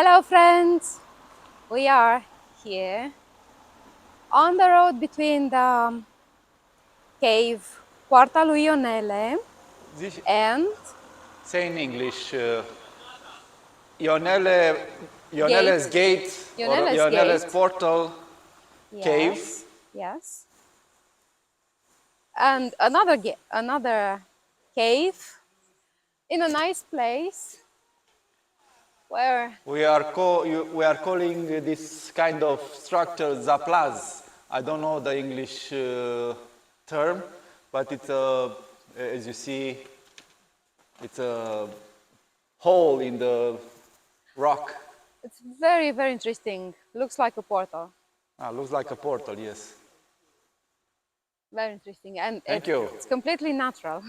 Hello friends, we are here on the road between the cave Poarta lui Ionele This, and say in English, Ionele's gate, gate or Ionele's Ionele's gate, portal cave. yes, yes, and another cave in a nice place where We are calling this kind of structure Zaplaz. I don't know the English term, but it's a, as you see, it's a hole in the rock. it's very interesting, looks like a portal, Looks like a portal, yes. very interesting, and Thank you. it's completely natural.